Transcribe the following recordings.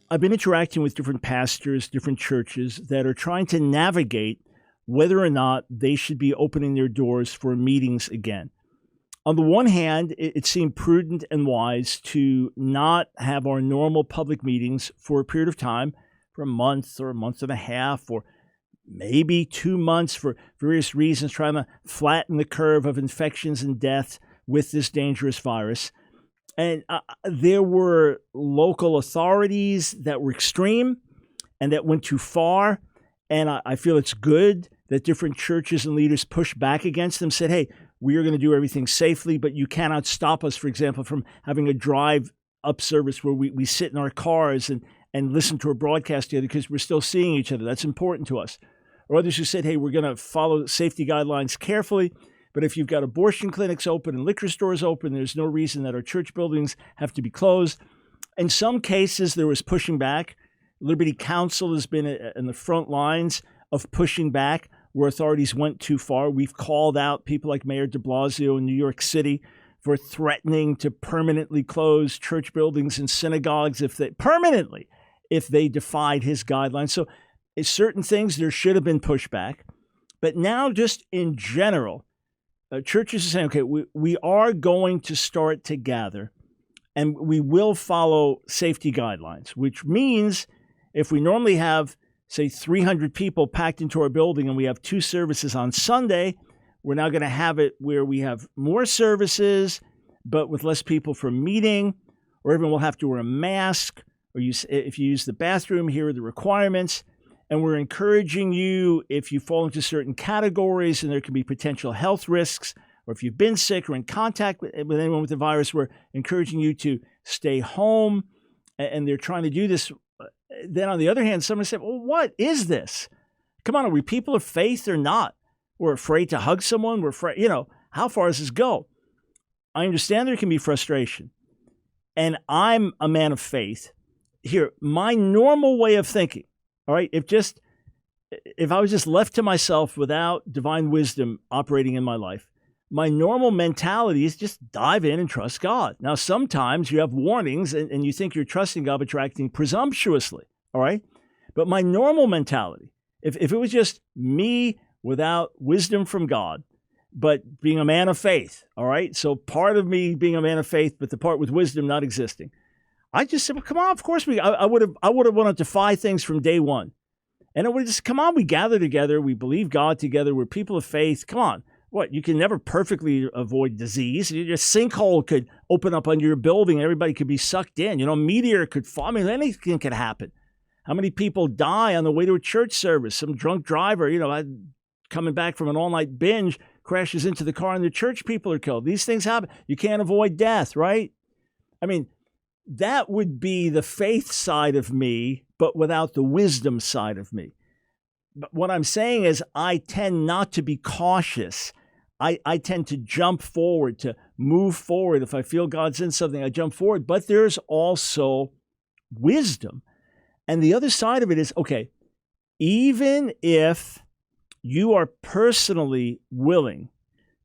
I've been interacting with different pastors, different churches that are trying to navigate whether or not they should be opening their doors for meetings again. On the one hand, it seemed prudent and wise to not have our normal public meetings for a period of time, for a month or a month and a half, or maybe 2 months for various reasons, trying to flatten the curve of infections and deaths with this dangerous virus. And there were local authorities that were extreme and that went too far. And I feel it's good that different churches and leaders pushed back against them, said, hey, we are going to do everything safely, but you cannot stop us, for example, from having a drive-up service where we sit in our cars and listen to a broadcast together because we're still seeing each other. That's important to us. Or others who said, hey, we're going to follow safety guidelines carefully, but if you've got abortion clinics open and liquor stores open, there's no reason that our church buildings have to be closed. In some cases, there was pushing back. Liberty Counsel has been in the front lines of pushing back where authorities went too far. We've called out people like Mayor de Blasio in New York City for threatening to permanently close church buildings and synagogues if they defied his guidelines. So certain things there should have been pushback. But now just in general, churches are saying, okay, we are going to start to gather and we will follow safety guidelines, which means if we normally have, say, 300 people packed into our building and we have 2 services on Sunday, we're now going to have it where we have more services, but with less people for meeting, or everyone will have to wear a mask, or if you use the bathroom, here are the requirements. And we're encouraging you, if you fall into certain categories and there can be potential health risks, or if you've been sick or in contact with anyone with the virus, we're encouraging you to stay home. And they're trying to do this. Then on the other hand, someone said, well, what is this? Come on, are we people of faith or not? We're afraid to hug someone. We're afraid, how far does this go? I understand there can be frustration. And I'm a man of faith. Here, my normal way of thinking, all right, if I was just left to myself without divine wisdom operating in my life, my normal mentality is just dive in and trust God. Now, sometimes you have warnings and you think you're trusting God, but you're acting presumptuously, all right? But my normal mentality, if it was just me without wisdom from God, but being a man of faith, all right? So part of me being a man of faith, but the part with wisdom not existing. I just said, well, come on, of course I would have wanted to defy things from day one. And it would just, come on, we gather together, we believe God together, we're people of faith, come on. What, you can never perfectly avoid disease. Your sinkhole could open up under your building. Everybody could be sucked in. A meteor could fall. I mean, anything could happen. How many people die on the way to a church service? Some drunk driver, coming back from an all-night binge, crashes into the car and the church people are killed. These things happen. You can't avoid death, right? I mean, that would be the faith side of me, but without the wisdom side of me. But what I'm saying is I tend not to be cautious. I tend to jump forward, to move forward. If I feel God's in something, I jump forward. But there's also wisdom. And the other side of it is, okay, even if you are personally willing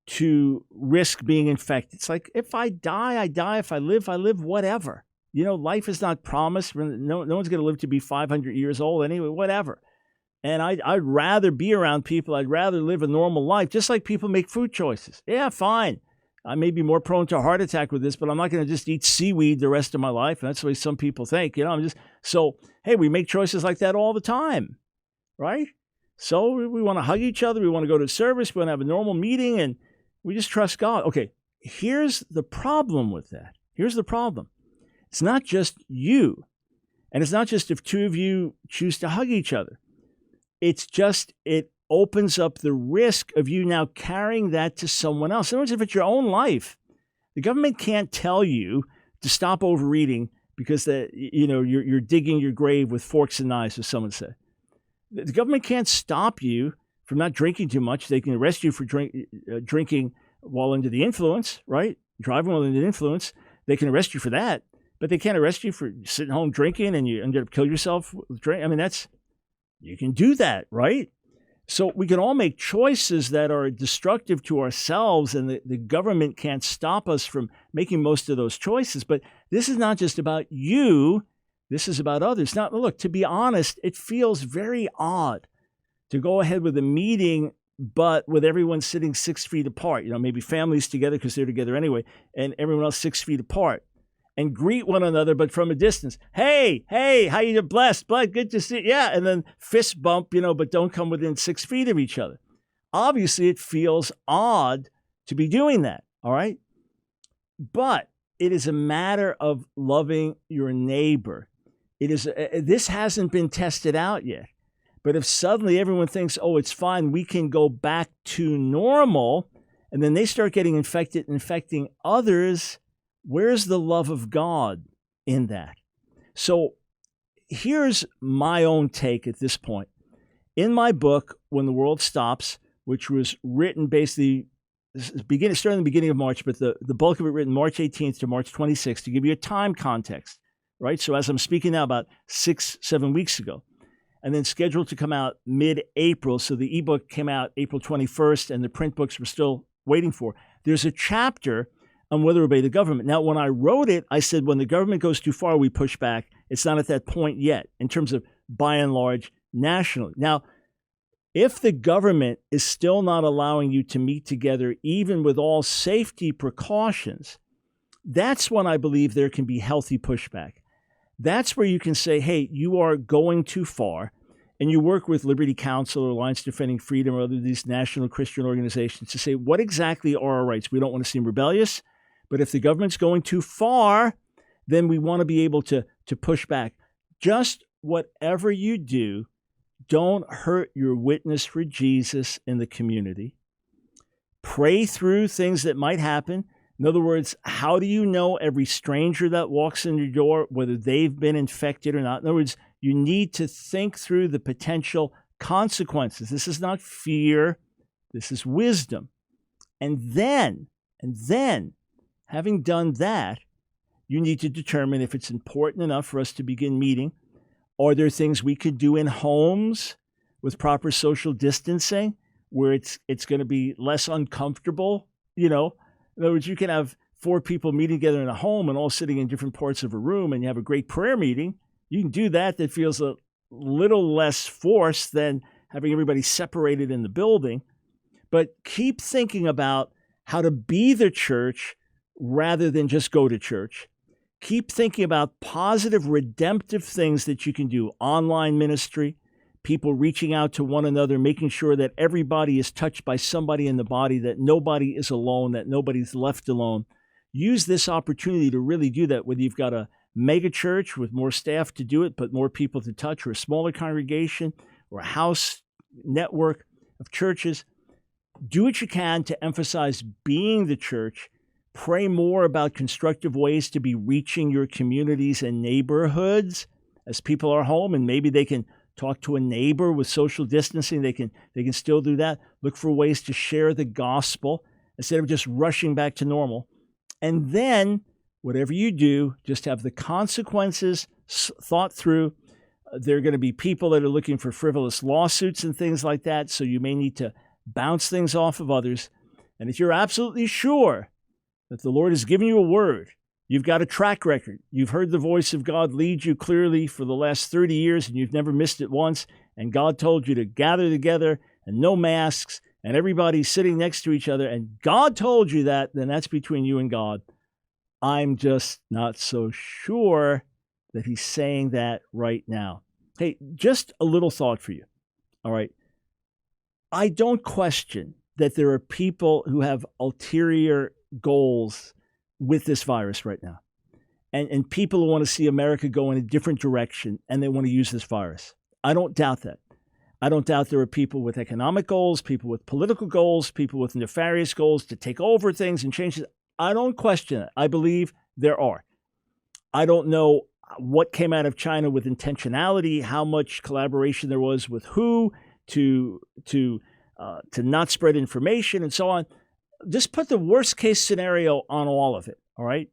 to risk being infected, it's like, if I die, I die. If I live, whatever. Life is not promised. No one's going to live to be 500 years old anyway, whatever. And I'd rather be around people. I'd rather live a normal life, just like people make food choices. Yeah, fine. I may be more prone to a heart attack with this, but I'm not going to just eat seaweed the rest of my life. That's the way some people think. Hey, we make choices like that all the time, right? So we want to hug each other. We want to go to service. We want to have a normal meeting, and we just trust God. Okay, here's the problem with that. Here's the problem. It's not just you, and it's not just if 2 of you choose to hug each other. It's just, it opens up the risk of you now carrying that to someone else. In other words, if it's your own life, the government can't tell you to stop overeating because you're digging your grave with forks and knives, as someone said. The government can't stop you from not drinking too much. They can arrest you for drinking while under the influence, right? Driving while under the influence. They can arrest you for that, but they can't arrest you for sitting home drinking and you ended up killing yourself with drink. I mean, you can do that, right? So we can all make choices that are destructive to ourselves, and the government can't stop us from making most of those choices. But this is not just about you. This is about others. Now, look, to be honest, it feels very odd to go ahead with a meeting, but with everyone sitting 6 feet apart, maybe families together because they're together anyway, and everyone else 6 feet apart, and greet one another, but from a distance. Hey, how you blessed? Good to see you. Yeah, and then fist bump, but don't come within 6 feet of each other. Obviously, it feels odd to be doing that, all right? But it is a matter of loving your neighbor. This hasn't been tested out yet. But if suddenly everyone thinks, oh, it's fine, we can go back to normal, and then they start getting infected, infecting others, where's the love of God in that? So here's my own take at this point. In my book, When the World Stops, which was written basically starting in the beginning of March, but the bulk of it written March 18th to March 26th to give you a time context, right? So as I'm speaking now, about 6-7 weeks ago, and then scheduled to come out mid-April. So the ebook came out April 21st, and the print books were still waiting for. There's a chapter on whether to obey the government. Now, when I wrote it, I said when the government goes too far, we push back. It's not at that point yet in terms of, by and large, nationally. Now, if the government is still not allowing you to meet together, even with all safety precautions, that's when I believe there can be healthy pushback. That's where you can say, hey, you are going too far, and you work with Liberty Counsel or Alliance Defending Freedom or other of these national Christian organizations to say, what exactly are our rights? We don't want to seem rebellious, but if the government's going too far, then we want to be able to push back. Just whatever you do, don't hurt your witness for Jesus in the community. Pray through things that might happen. In other words, how do you know every stranger that walks in your door, whether they've been infected or not? In other words, you need to think through the potential consequences. This is not fear. This is wisdom. And then, having done that, you need to determine if it's important enough for us to begin meeting. Are there things we could do in homes with proper social distancing where it's going to be less uncomfortable, In other words, you can have 4 people meeting together in a home and all sitting in different parts of a room, and you have a great prayer meeting. You can do that. That feels a little less forced than having everybody separated in the building. But keep thinking about how to be the church rather than just go to church. Keep thinking about positive, redemptive things that you can do. Online ministry, people reaching out to one another, making sure that everybody is touched by somebody in the body, that nobody is alone, that nobody's left alone. Use this opportunity to really do that, whether you've got a mega church with more staff to do it, but more people to touch, or a smaller congregation, or a house network of churches. Do what you can to emphasize being the church. Pray more about constructive ways to be reaching your communities and neighborhoods as people are home, and maybe they can talk to a neighbor with social distancing. They can still do that. Look for ways to share the gospel instead of just rushing back to normal. And then, whatever you do, just have the consequences thought through. There are going to be people that are looking for frivolous lawsuits and things like that, so you may need to bounce things off of others. And if you're absolutely sure that the Lord has given you a word, you've got a track record, you've heard the voice of God lead you clearly for the last 30 years and you've never missed it once, and God told you to gather together and no masks and everybody's sitting next to each other, and God told you that, then that's between you and God. I'm just not so sure that he's saying that right now. Hey, just a little thought for you, all right? I don't question that there are people who have ulterior goals with this virus right now. And people who want to see America go in a different direction, and they want to use this virus. I don't doubt that. I don't doubt there are people with economic goals, people with political goals, people with nefarious goals to take over things and change it. I don't question it. I believe there are. I don't know what came out of China with intentionality, how much collaboration there was with who to not spread information and so on. Just put the worst case scenario on all of it, all right?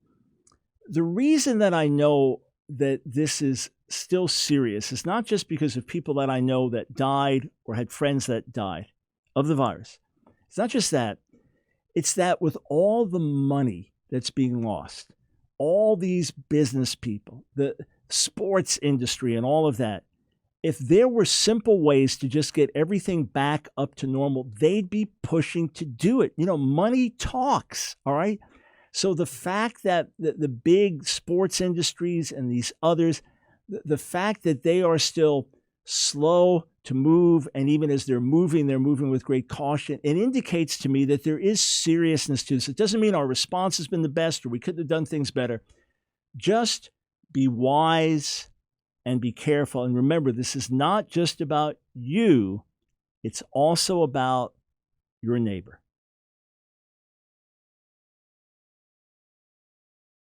The reason that I know that this is still serious is not just because of people that I know that died or had friends that died of the virus. It's not just that. It's that with all the money that's being lost, all these business people, the sports industry and all of that, if there were simple ways to just get everything back up to normal, they'd be pushing to do it. Money talks, all right? So the fact that the big sports industries and these others, the fact that they are still slow to move, and even as they're moving with great caution, it indicates to me that there is seriousness to this. It doesn't mean our response has been the best or we couldn't have done things better. Just be wise and be careful. And remember, this is not just about you. It's also about your neighbor.